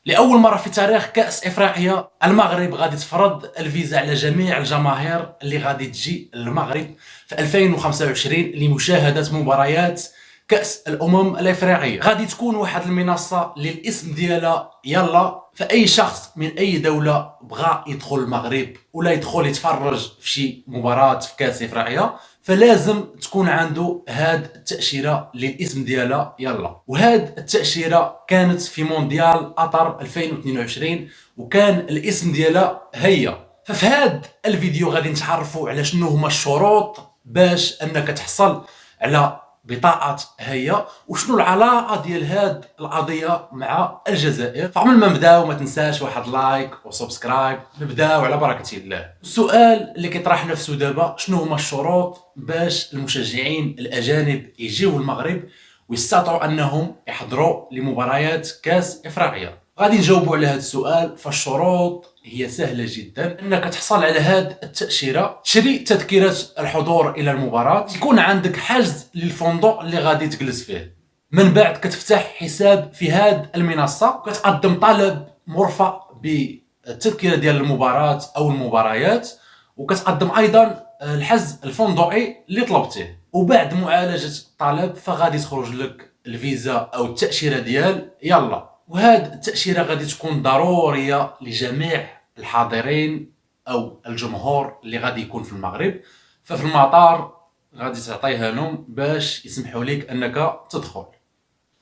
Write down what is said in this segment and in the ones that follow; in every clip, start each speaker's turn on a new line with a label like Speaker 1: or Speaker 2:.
Speaker 1: لأول مرة في تاريخ كأس إفريقيا المغرب غادي تفرض الفيزا على جميع الجماهير اللي غادي تجي للمغرب في 2025 لمشاهدة مباريات كأس الأمم الإفريقية. غادي تكون واحد المنصة للاسم ديالها يلا، فأي شخص من أي دولة بغى يدخل المغرب ولا يدخل يتفرج في شي مباراة في كأس إفريقيا فلازم تكون عنده هاد التأشيرة للاسم ديالها يلا. وهاد التأشيرة كانت في مونديال قطر 2022 وكان الاسم ديالها هي. ففي هاد الفيديو غادي نتعرفوا على شنو هما الشروط باش انك تحصل على بطاقة هي، وشنو العلاقة ديال هاد القضية مع الجزائر. فقبل ما نبداو ما تنساش واحد لايك وسبسكرايب. نبداو على بركة الله. السؤال اللي كيطرح نفسه دابا، شنو هما الشروط باش المشجعين الأجانب يجيو المغرب ويستطيعوا انهم يحضروا لمباريات كاس افريقيا؟ غادي نجاوبوا على هذا السؤال. فالشروط هي سهله جدا، انك تحصل على هذه التاشيره، تشري تذكره الحضور الى المباراه، يكون عندك حجز للفندق اللي غادي تجلس فيه، من بعد كتفتح حساب في هذه المنصه وكتقدم طلب مرفق بالتذكره ديال المباراه او المباريات، وكتقدم ايضا الحجز الفندقي اللي طلبتيه. وبعد معالجه الطلب فغادي تخرج لك الفيزا او التاشيره ديال يلا. وهاد التاشيره غادي تكون ضروريه لجميع الحاضرين او الجمهور اللي غادي يكون في المغرب. ففي المطار غادي تعطيها لهم باش يسمحوا لك انك تدخل.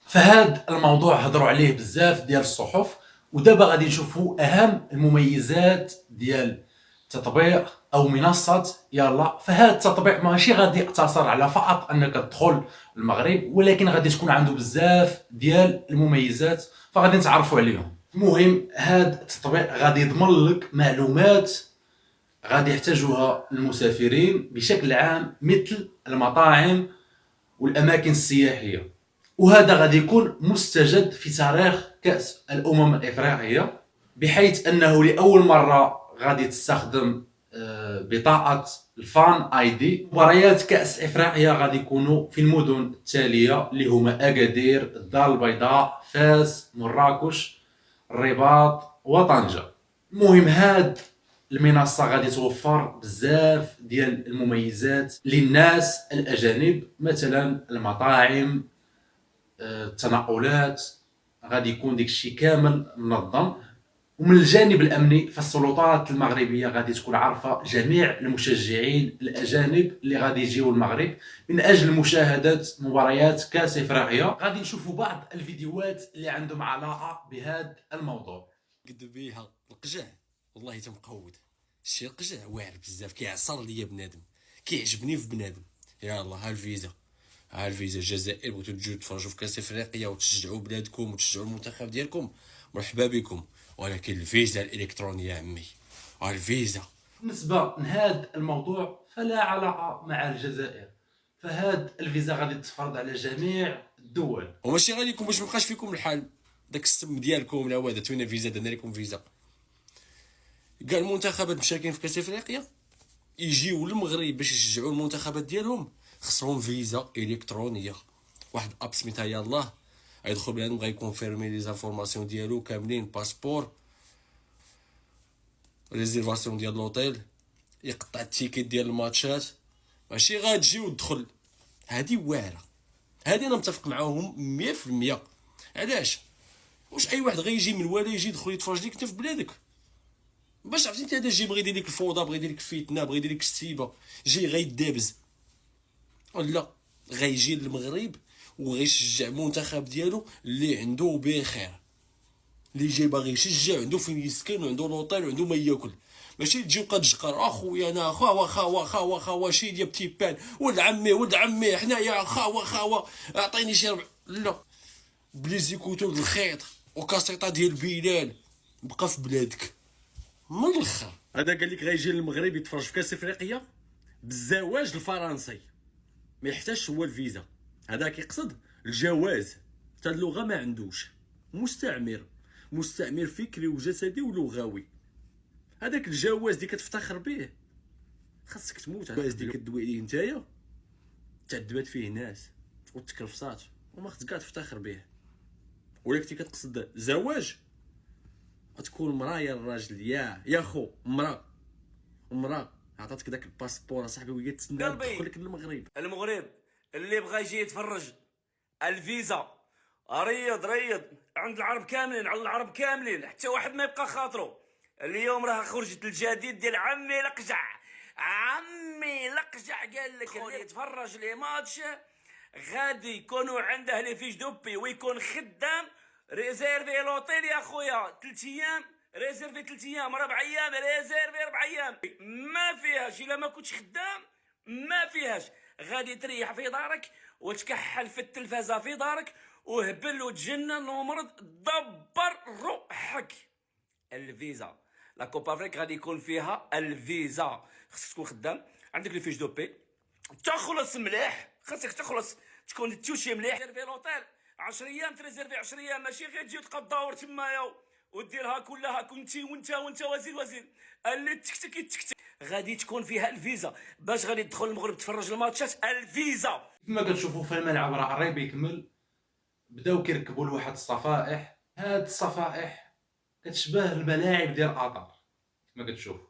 Speaker 1: فهاد الموضوع هضروا عليه بزاف ديال الصحف، ودابا غادي نشوفوا اهم المميزات ديال تطبيق او منصه يلا. فهاد التطبيق ماشي غادي يقتصر على فقط انك تدخل المغرب، ولكن غادي تكون عنده بزاف ديال المميزات فغادي نتعرفوا عليهم. المهم هاد التطبيق غادي يضمن لك معلومات غادي يحتاجوها المسافرين بشكل عام، مثل المطاعم والاماكن السياحيه. وهذا غادي يكون مستجد في تاريخ كأس الأمم الإفريقية، بحيث أنه لأول مرة غادي تستخدم بطاقة الفان اي دي. مباريات كأس إفريقيا غادي يكونوا في المدن التالية اللي هما أكادير، الدار البيضاء، فاس، مراكش، الرباط وطنجة. المهم هاد المنصة غادي توفر بزاف ديال المميزات للناس الأجانب، مثلا المطاعم، التنقلات، غادي يكون ديك الشيء كامل منظم. ومن الجانب الامني فالسلطات المغربيه غادي تكون عارفه جميع المشجعين الاجانب اللي غادي يجيو المغرب من اجل مشاهده مباريات كاس افريقيا. غادي نشوفوا بعض الفيديوهات اللي عندهم علاقه بهذا الموضوع.
Speaker 2: قد بيها القجع والله تمقود. الشي القجع واعر بزاف، كيعصر ليا بنادم، كيعجبني في بنادم. يلا ها الفيزا، ها الفيزا. الجزائر بغيتو تجيو تفرجوا في كاس افريقيا وتشجعوا بلادكم وتشجعوا المنتخب ديالكم، مرحبا بكم. ولكن الفيزا الالكترونيه يا عمي، ها الفيزا.
Speaker 1: بالنسبه لهذا الموضوع فلا علاقه مع الجزائر، فهاد الفيزا غادي تفرض على جميع الدول.
Speaker 2: وماشي غادي يكون باش مابقاش فيكم الحال داك السم ديالكم. لا هذا توينا فيزا، درنا لكم فيزا. كاع المنتخبات مشاركين في كاس افريقيا يجيو للمغرب باش يشجعوا المنتخبات ديالهم، خصهم فيزا الكترونيه. واحد اب سميتها يلاه، غيدخل بنادم غيكونفيرمي لي زانفورماسيون ديالو كاملين، باسبور، ريزيرفاسيون ديال لوطيل، يقطع التيكيت ديال الماتشات. ماشي غتجي وتدخل. هادي واعره، هادي انا متفق معاهم 100%. علاش؟ واش اي واحد غيجي من ولا يجي يدخل يتفرج ليك انت في بلادك؟ باش عرفتي انت هذا جي بغى يدير لك الفوضى، بغى يدير لك الفتنه، بغى يدير لك السيبه، جاي غيدابز. ولا غيجي للمغرب وغيشجع المنتخب ديالو اللي عنده بخير، اللي جاي باغي يشجع، عنده فين يسكن وعنده لوطيل وعنده ما ياكل. ماشي تجي وبقى تجقر اخويا انا خاوا شي ديال بتي بان، ولد عمي حنايا خاوا اعطيني شي ربع. لا، بليزي كوتو الخيط وكاسيطه ديال بلال، بقى في بلادك من الاخر. هذا قال لك غيجي للمغرب يتفرج في كاس افريقيا بالزواج الفرنسي، ما يحتاجش هو الفيزا. هذا كيقصد الجواز حتى اللغه ما عندوش، مستعمر فكري وجسدي ولغوي. هذاك الجواز اللي كتفتخر به خاصك تموت. الجواز اللي كدوي عليه نتايا تعذبات فيه ناس وتكرفصات وما خصك كاع تفتخر به. ولكن كتقصد زواج غتكون مرايا الراجل يا خو مرا عطاتك داك الباسبور اصاحبي وهي تسنى تدخلك للمغرب.
Speaker 3: المغرب اللي بغى يجي يتفرج الفيزا ريض عند العرب كاملين حتى واحد ما يبقى خاطرو. اليوم راه خرجت الجديد ديال عمي لقجع قال لك اللي يتفرج لي ماتش غادي يكونوا عنده لي فيش دوبي ويكون خدام ريزيرفي لوطيل يا خويا 3 ايام ريزيرفي 3 ايام 4 ايام ريزيرفي 4 ايام ما فيهاش. الا ما كنتش خدام ما فيهاش. غادي تريح في دارك وتكحل في التلفازه في دارك وهبل وتجنن ومرض دبر روحك. الفيزا لا كوبا افريك غادي يكون فيها الفيزا. خصك تكون خدام عندك لي فيش دوبي تخلص مليح. خاصك تخلص تكون تمشي مليح. ريزيرفي لوطيل 10 ايام تريزيرفي 10 ايام ماشي غير تجي وتبقى تدور تمايا وديرها كلها كنتي وانت وزير اللي تكتك غادي تكون فيها الفيزا باش غادي تدخل المغرب تفرج الماتشات. الفيزا
Speaker 1: كما كتشوفوا في الملعب راه قريب يكمل. بداو كيركبوا لواحد الصفائح. هاد الصفائح كتشبه الملاعب ديال قطر كما كتشوف.